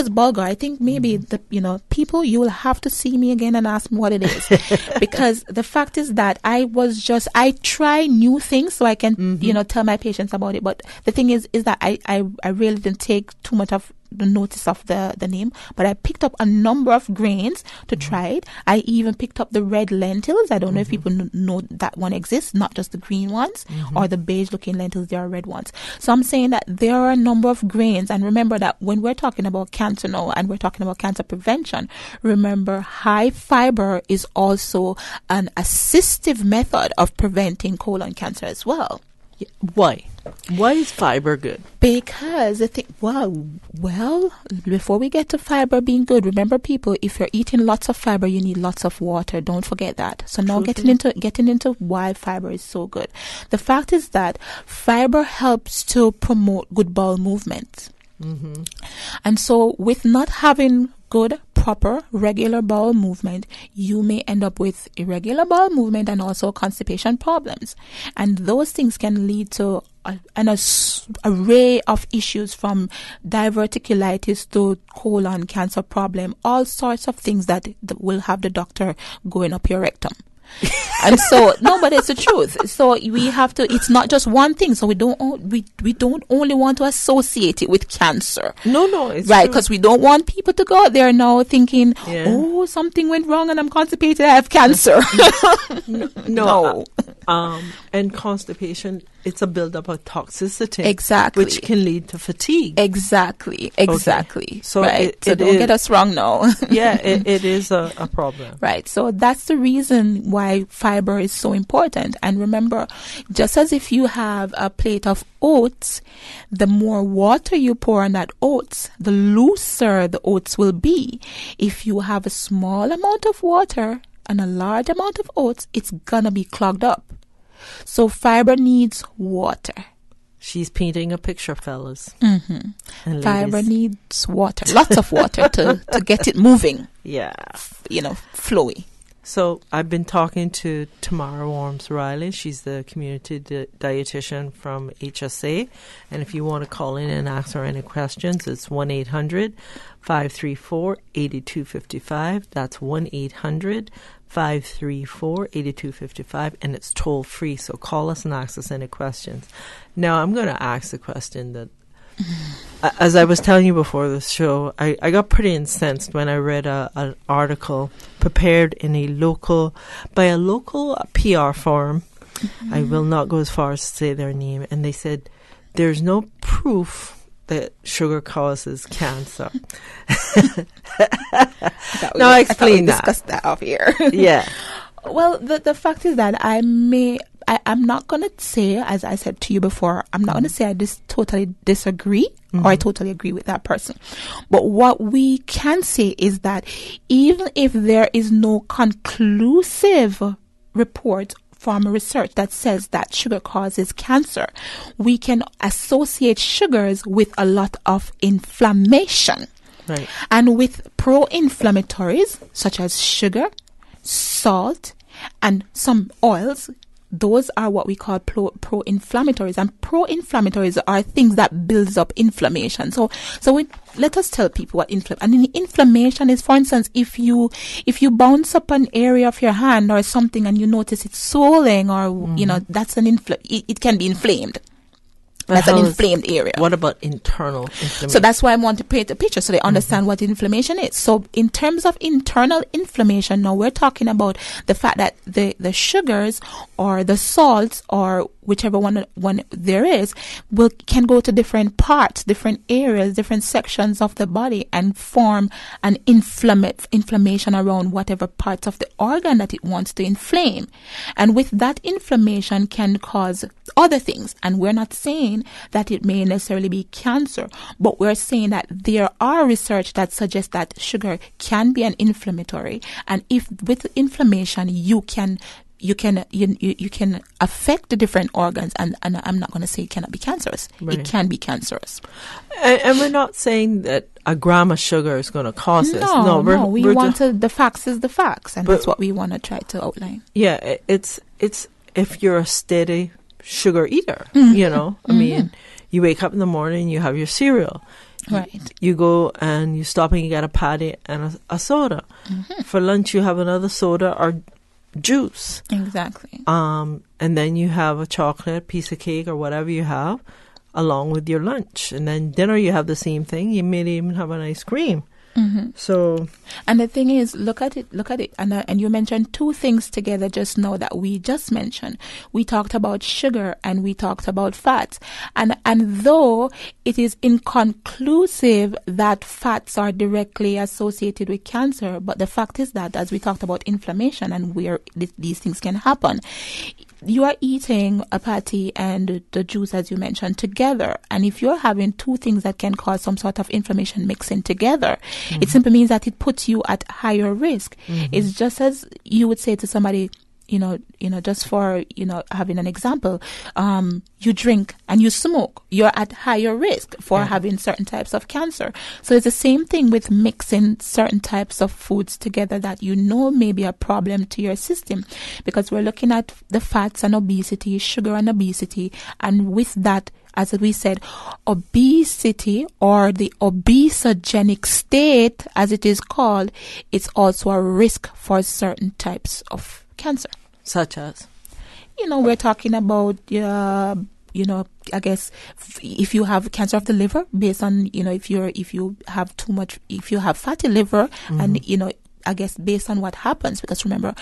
bulgur. I think maybe people, you will have to see me again and ask me what it is, because the fact is that I try new things so I can tell my patients about it. But the thing is that I really didn't take too much of the notice of the name, but I picked up a number of grains to try it. I even picked up the red lentils. I don't know if people know that one exists, not just the green ones or the beige looking lentils. There are red ones. So I'm saying that there are a number of grains, and remember that when we're talking about cancer now and we're talking about cancer prevention, remember high fiber is also an assistive method of preventing colon cancer as well. Why? Why is fiber good? Because before we get to fiber being good, remember people, if you're eating lots of fiber, you need lots of water. Don't forget that. So now getting into why fiber is so good. The fact is that fiber helps to promote good bowel movement. And so with not having good, proper, regular bowel movement, you may end up with irregular bowel movement and also constipation problems. And those things can lead to an array of issues, from diverticulitis to colon cancer problem, all sorts of things that will have the doctor going up your rectum. And so, no, but it's the truth. So we have to, it's not just one thing. So we don't only want to associate it with cancer. No, it's right, true. because we don't want people to go out there now thinking, oh, something went wrong and I'm constipated, I have cancer. No. And constipation, it's a buildup of toxicity. Exactly. Which can lead to fatigue. Exactly. Okay. So right. So don't get us wrong now. Yeah, it is a problem. Right. So that's the reason why fiber is so important. And remember, just as if you have a plate of oats, the more water you pour on that oats, the looser the oats will be. If you have a small amount of water and a large amount of oats, it's gonna be clogged up. So fiber needs water. She's painting a picture, fellas. And fiber needs water, lots of water to get it moving. Yeah. Flowy. So I've been talking to Tamara Worms-Riley. She's the community dietitian from HSA. And if you want to call in and ask her any questions, it's 1-800-534-8255. That's 1-800-534-8255. And it's toll free. So call us and ask us any questions. Now I'm going to ask the question that, as I was telling you before the show, I got pretty incensed when I read an article prepared in by a local PR firm. I will not go as far as to say their name. And they said, there's no proof that sugar causes cancer. Now I explain that. Discuss that off here. Yeah. Well, the fact is that I'm not going to say, as I said to you before, I'm not going to say I totally disagree or I totally agree with that person. But what we can say is that even if there is no conclusive report from research that says that sugar causes cancer, we can associate sugars with a lot of inflammation. Right. And with pro-inflammatories, such as sugar, salt, and some oils, those are what we call pro-inflammatories. And pro-inflammatories are things that builds up inflammation. So let us tell people what inflammation is. For instance, if you bounce up an area of your hand or something and you notice it's swelling, or that's it can be inflamed. That's an inflamed area. What about internal inflammation? So that's why I want to paint a picture so they understand what inflammation is. So in terms of internal inflammation, now we're talking about the fact that the sugars or the salts or whichever one there is can go to different parts, different areas, different sections of the body and form an inflammation around whatever parts of the organ that it wants to inflame. And with that inflammation can cause other things. And we're not saying that it may necessarily be cancer, but we're saying that there are research that suggests that sugar can be an inflammatory, and if with inflammation you can affect the different organs, and I'm not going to say it cannot be cancerous. Right. It can be cancerous. And we're not saying that a gram of sugar is going to cause this. No, we want the facts is the facts, and that's what we want to try to outline. Yeah, it's if you're a steady sugar eater, I mean, you wake up in the morning, you have your cereal. Right. You go and you stop and you get a patty and a soda. Mm-hmm. For lunch, you have another soda or juice. Exactly. And then you have a chocolate, piece of cake, or whatever you have, along with your lunch. And then dinner, you have the same thing. You may even have an ice cream. Mm-hmm. So, and the thing is, look at it, and you mentioned two things together just now that we just mentioned. We talked about sugar and we talked about fats, and though it is inconclusive that fats are directly associated with cancer, but the fact is that, as we talked about inflammation and where these things can happen, you are eating a patty and the juice, as you mentioned, together. And if you're having two things that can cause some sort of inflammation mixing together, it simply means that it puts you at higher risk. It's just as you would say to somebody, just for, having an example, you drink and you smoke, you're at higher risk for having certain types of cancer. So it's the same thing with mixing certain types of foods together that may be a problem to your system, because we're looking at the fats and obesity, sugar and obesity, and with that, as we said, obesity or the obesogenic state, as it is called, it's also a risk for certain types of cancer. Such as? We're talking about, I guess if you have cancer of the liver, based on, if you have fatty liver, and, I guess based on what happens, because remember,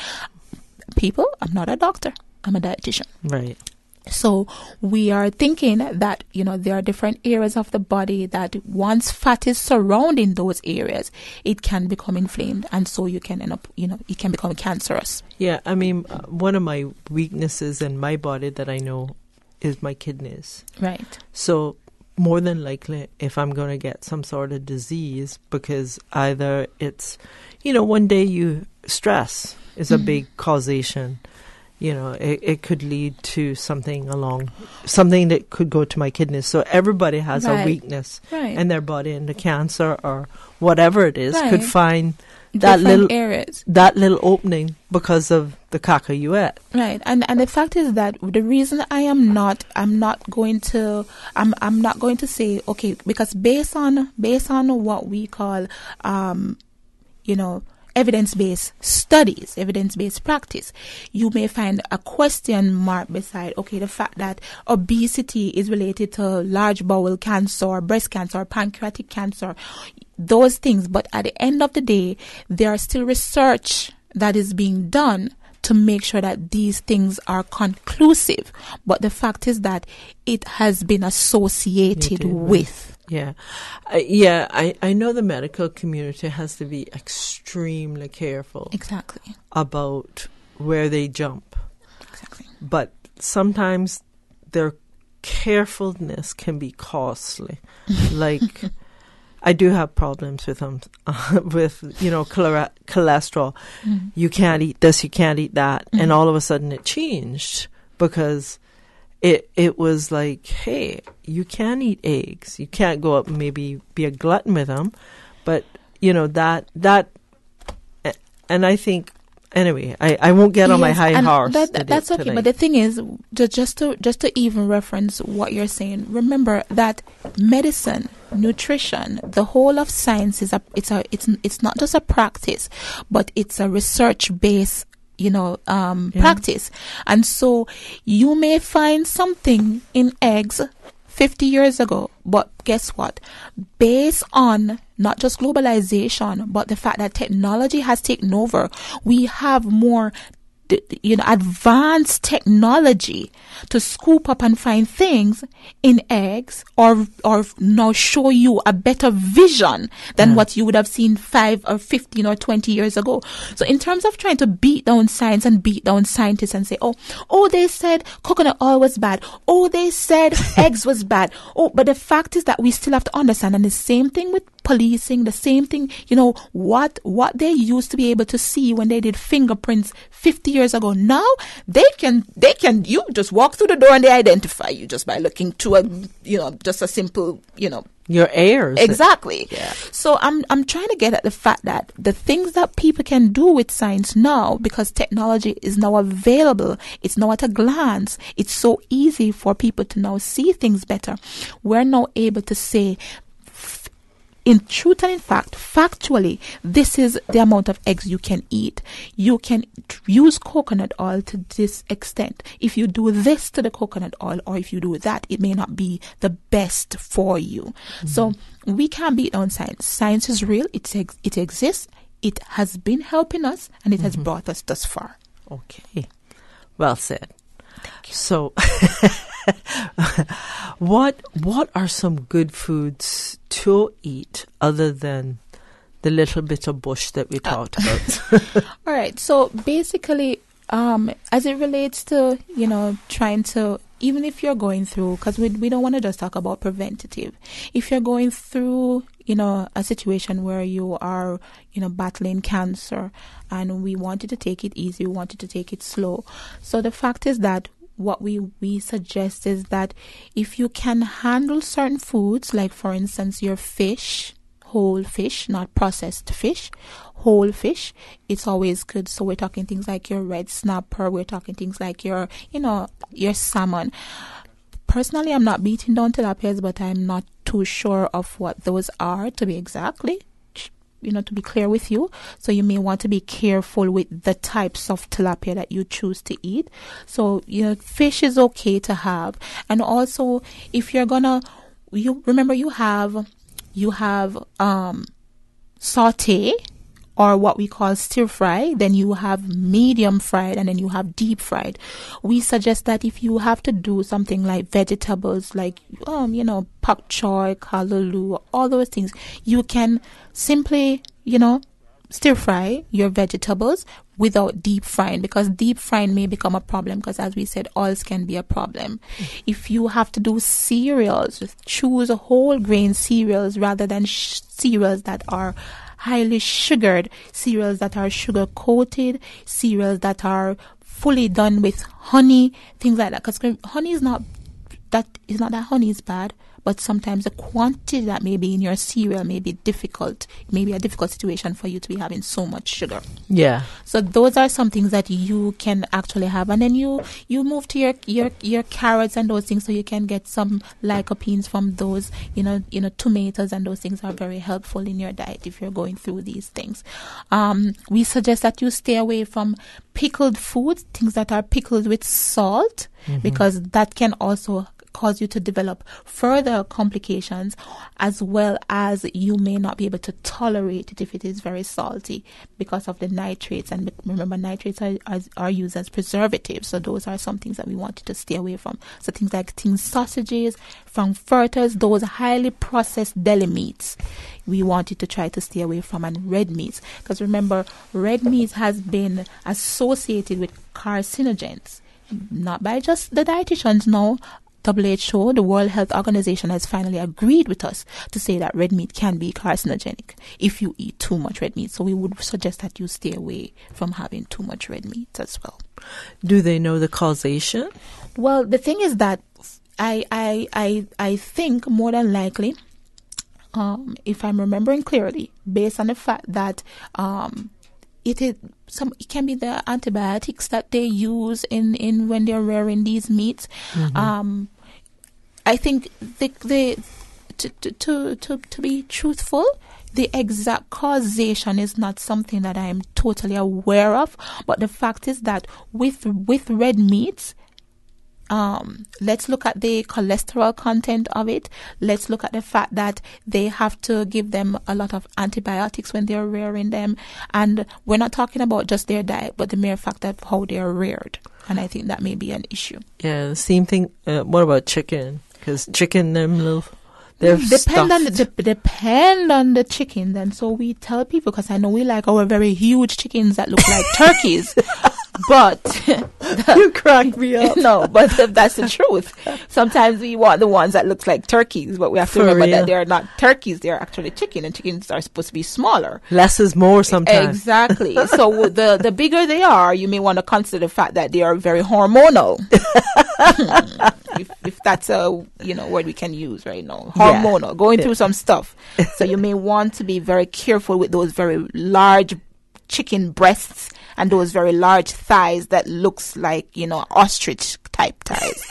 I'm not a doctor, I'm a dietitian. Right. So we are thinking that, there are different areas of the body that once fat is surrounding those areas, it can become inflamed. And so you can end up, it can become cancerous. Yeah. I mean, one of my weaknesses in my body that I know is my kidneys. Right. So more than likely, if I'm going to get some sort of disease, because either it's, one day stress is a big causation. It could lead to something that could go to my kidneys. So everybody has a weakness in their body, and the cancer or whatever it is could find that little opening because of the caca you ate. Right. And the fact is that the reason I'm not going to say, okay, because based on what we call, evidence-based studies, evidence-based practice, you may find a question mark beside, okay, the fact that obesity is related to large bowel cancer, breast cancer, pancreatic cancer, those things. But at the end of the day, there are still research that is being done to make sure that these things are conclusive. But the fact is that it has been associated with. Yeah. I know the medical community has to be extremely careful. Exactly. About where they jump. Exactly. But sometimes their carefulness can be costly. Like, I do have problems with them, with, cholesterol. You can't eat this, you can't eat that. And all of a sudden it changed because it was like, hey, you can eat eggs. You can't go up and maybe be a glutton with them. But, that, and I think, anyway, I won't get on my high horse. That's okay. Tonight. But the thing is, just to even reference what you're saying, remember that medicine, nutrition, the whole of science it's not just a practice, but it's a research-based practice. And so you may find something in eggs 50 years ago, but guess what? Based on not just globalization, but the fact that technology has taken over, we have more advanced technology to scoop up and find things in eggs or now show you a better vision than what you would have seen 5 or 15 or 20 years ago. So in terms of trying to beat down science and beat down scientists and say, oh, they said coconut oil was bad. Oh, they said eggs was bad. Oh, but the fact is that we still have to understand, and the same thing with policing, the same thing, what they used to be able to see when they did fingerprints 50 years ago. Now they can, you just walk through the door and they identify you just by looking to just a simple, your heirs. Exactly. Yeah. So I'm trying to get at the fact that the things that people can do with science now, because technology is now available, it's now at a glance, it's so easy for people to now see things better. We're now able to say, in truth and in fact, factually, this is the amount of eggs you can eat. You can use coconut oil to this extent. If you do this to the coconut oil, or if you do that, it may not be the best for you. So we can't beat on science. Science is real. It exists. It has been helping us, and it has brought us thus far. Okay. Well said. Thank you. So, what are some good foods to eat other than the little bit of bush that we talked about? All right. So basically, as it relates to, trying to, even if you're going through, because we don't want to just talk about preventative. If you're going through, a situation where you are, battling cancer, and we want you to take it easy, we want you to take it slow. So the fact is that what we suggest is that if you can handle certain foods, like for instance your fish, whole fish, not processed fish, whole fish, it's always good. So we're talking things like your red snapper, we're talking things like your salmon. Personally, I'm not beating down tilapias, but I'm not too sure of what those are to be exactly, to be clear with you. So you may want to be careful with the types of tilapia that you choose to eat. So, fish is okay to have. And also, if you're gonna, you have saute, or what we call stir fry, then you have medium fried, and then you have deep fried. We suggest that if you have to do something like vegetables, like, pak choy, callaloo, all those things, you can simply, stir fry your vegetables without deep frying, because deep frying may become a problem, because as we said, oils can be a problem. If you have to do cereals, choose whole grain cereals rather than cereals that are highly sugared, cereals that are sugar coated, cereals that are fully done with honey, things like that. Because honey is not that honey is bad, but sometimes the quantity that may be in your cereal may be difficult. It may be a difficult situation for you to be having so much sugar. Yeah. So those are some things that you can actually have, and then you move to your carrots and those things, so you can get some lycopenes from those. Tomatoes and those things are very helpful in your diet if you're going through these things. We suggest that you stay away from pickled foods, things that are pickled with salt, because that can also cause you to develop further complications, as well as you may not be able to tolerate it if it is very salty because of the nitrates. And remember, nitrates are used as preservatives, so those are some things that we want you to stay away from. So things like sausages, frankfurters, those highly processed deli meats, we want you to try to stay away from, and red meats, because remember, red meat has been associated with carcinogens, not by just the dietitians, no. WHO, the World Health Organization, has finally agreed with us to say that red meat can be carcinogenic if you eat too much red meat. So we would suggest that you stay away from having too much red meat as well. Do they know the causation? Well, the thing is that I think more than likely, if I'm remembering clearly, based on the fact that it can be the antibiotics that they use in when they're rearing these meats. I think to be truthful, the exact causation is not something that I am totally aware of. But the fact is that with red meats, let's look at the cholesterol content of it. Let's look at the fact that they have to give them a lot of antibiotics when they're rearing them. And we're not talking about just their diet, but the mere fact of how they're reared. And I think that may be an issue. Yeah, the same thing. What about chicken? Because chicken, depend on the chicken. Then, so we tell people, because I know we like our very huge chickens that look like turkeys. But you crack me up. No, but that's the truth. Sometimes we want the ones that look like turkeys, but we have to remember that they're not turkeys; they're actually chicken, and chickens are supposed to be smaller. Less is more sometimes. Exactly. So the bigger they are, you may want to consider the fact that they are very hormonal. if that's a word we can use right now, hormonal, going through some stuff. So you may want to be very careful with those very large chicken breasts and those very large thighs that looks like ostrich type thighs.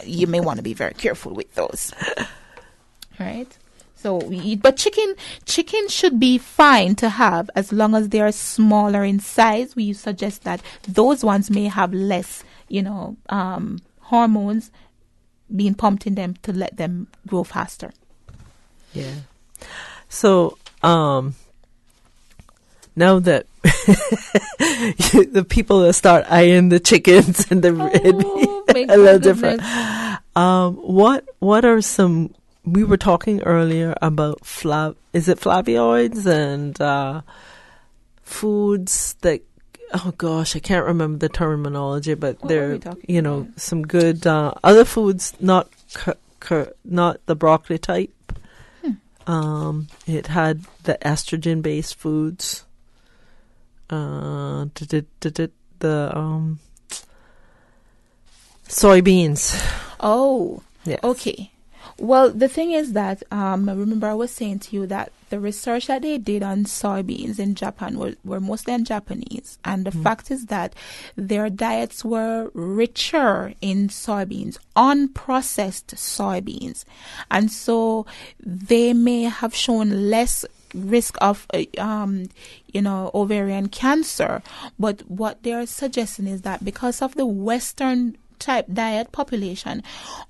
You may want to be very careful with those. Right. So we eat, but chicken should be fine to have as long as they are smaller in size. We suggest that those ones may have less, hormones being pumped in them to let them grow faster. Yeah. So, now that the people that start eyeing the chickens and the a little different. What are some? We were talking earlier about flavioids and foods that. Oh gosh, I can't remember the terminology, but they're some good other foods, not the broccoli type. It had the estrogen-based foods. The soybeans. Oh, yes. Okay. Well, the thing is that remember I was saying to you that the research that they did on soybeans in Japan were mostly on Japanese, and the fact is that their diets were richer in soybeans, unprocessed soybeans, and so they may have shown less risk of ovarian cancer. But what they're suggesting is that because of the Western type diet population,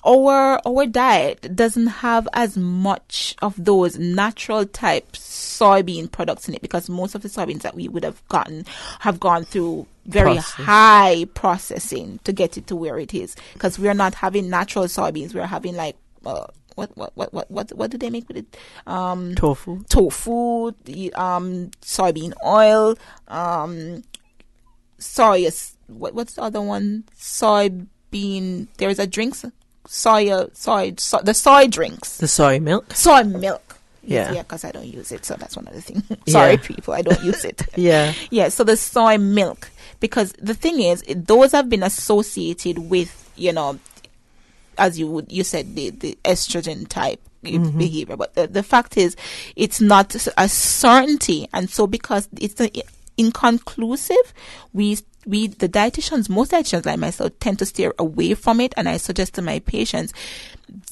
our diet doesn't have as much of those natural type soybean products in it, because most of the soybeans that we would have gone through very high processing to get it to where it is, because we're not having natural soybeans. We're having like what do they make with it? Tofu, soybean oil, soya. What's the other one? Soybean. There's a drinks. The soy drinks. The soy milk. Soy milk. Yeah. Because I don't use it, so that's one of the things. Sorry, people, I don't use it. Yeah. Yeah. So the soy milk, because the thing is, those have been associated with, as you said, the estrogen type behavior. But the fact is, it's not a certainty, and so because it's inconclusive, most dietitians like myself tend to steer away from it, and I suggest to my patients,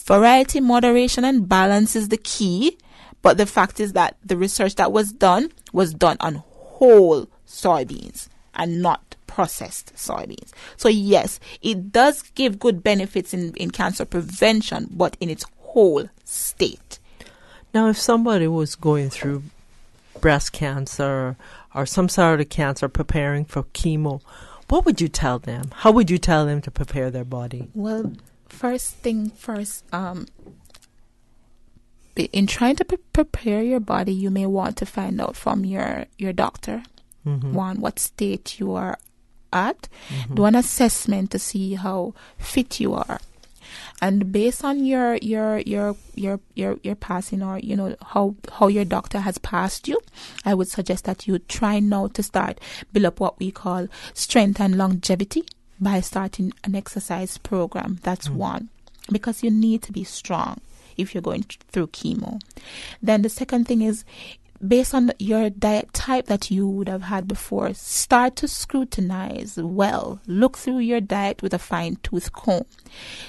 variety, moderation, and balance is the key. But the fact is that the research that was done on whole soybeans and not processed soybeans. So yes, it does give good benefits in cancer prevention, but in its whole state. Now, if somebody was going through breast cancer or some sort of cancer, preparing for chemo, what would you tell them? How would you tell them to prepare their body? Well, first thing first, in trying to prepare your body, you may want to find out from your doctor, one, what state you are at, do an assessment to see how fit you are. And based on your passing, or how your doctor has passed you, I would suggest that you try now to start build up what we call strength and longevity by starting an exercise program. That's one, because you need to be strong if you're going through chemo. Then the second thing is, based on your diet type that you would have had before, start to scrutinize well. Look through your diet with a fine-tooth comb.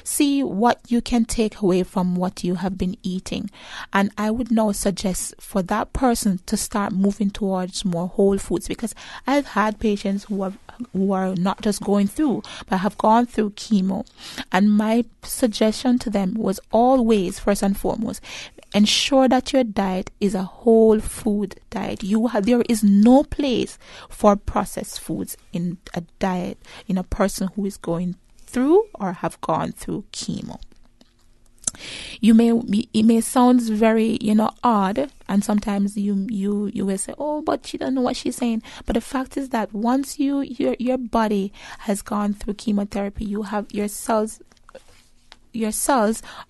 See what you can take away from what you have been eating. And I would now suggest for that person to start moving towards more whole foods, because I've had patients who are not just going through, but have gone through chemo. And my suggestion to them was always, first and foremost, ensure that your diet is a whole food diet. There is no place for processed foods in a diet in a person who is going through or have gone through chemo. It may sound very, odd, and sometimes you will say, oh, but she doesn't know what she's saying. But the fact is that once your body has gone through chemotherapy, you have your cells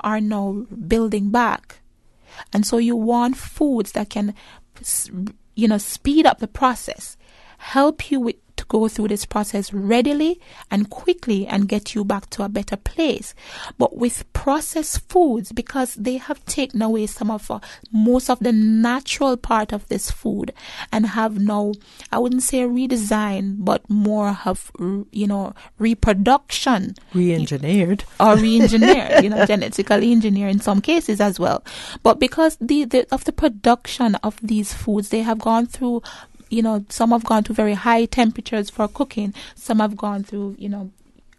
are now building back. And so you want foods that can, speed up the process, help you to go through this process readily and quickly and get you back to a better place. But with processed foods, because they have taken away some of most of the natural part of this food and have now, I wouldn't say redesign, but more of, reproduction. Re-engineered. Or re-engineered, genetically engineered in some cases as well. But because of the production of these foods, they have gone through, some have gone to very high temperatures for cooking. Some have gone through,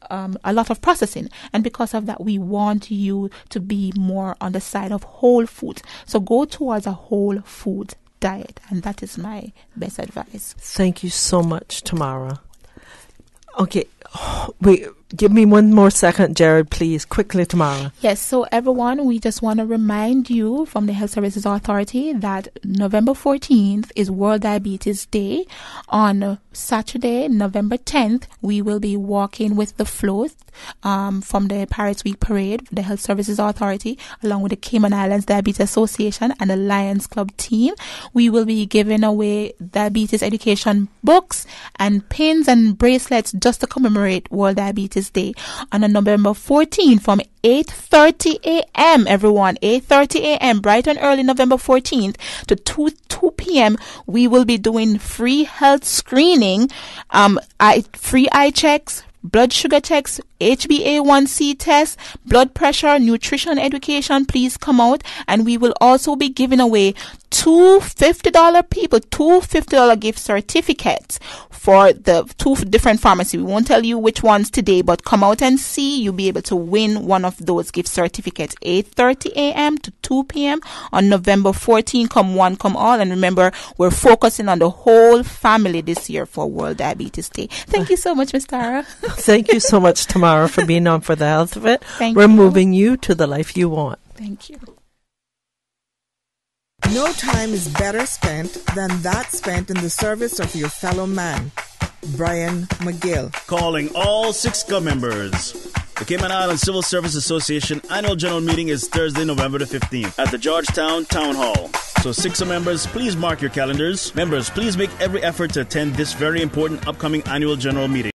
a lot of processing. And because of that, we want you to be more on the side of whole foods. So go towards a whole food diet. And that is my best advice. Thank you so much, Tamara. Okay. Wait, give me one more second, Jared, please. Quickly, Tamara. Yes, so everyone, we just want to remind you from the Health Services Authority that November 14th is World Diabetes Day. On Saturday, November 10th, we will be walking with the float from the Pirates Week Parade, the Health Services Authority, along with the Cayman Islands Diabetes Association and the Lions Club team. We will be giving away diabetes education books and pins and bracelets just to commemorate World Diabetes Day on November 14th from 8:30 a.m. everyone, 8:30 a.m. bright and early, November 14th to 2 p.m. We will be doing free health screening, free eye checks, blood sugar checks, HbA1c tests, blood pressure, nutrition education. Please come out. And we will also be giving away two $50 gift certificates for the 2 different pharmacies. We won't tell you which ones today, but come out and see. You'll be able to win one of those gift certificates, 8:30 a.m. to 2 p.m. on November 14. Come one, come all. And remember, we're focusing on the whole family this year for World Diabetes Day. Thank you so much, Ms. Tara. Thank you so much, Tamara, for being on For the Health of It. We're moving you to the life you want. Thank you. No time is better spent than that spent in the service of your fellow man. Brian McGill. Calling all 6 club members. The Cayman Islands Civil Service Association annual general meeting is Thursday, November the 15th at the Georgetown Town Hall. So 6 members, please mark your calendars. Members, please make every effort to attend this very important upcoming annual general meeting.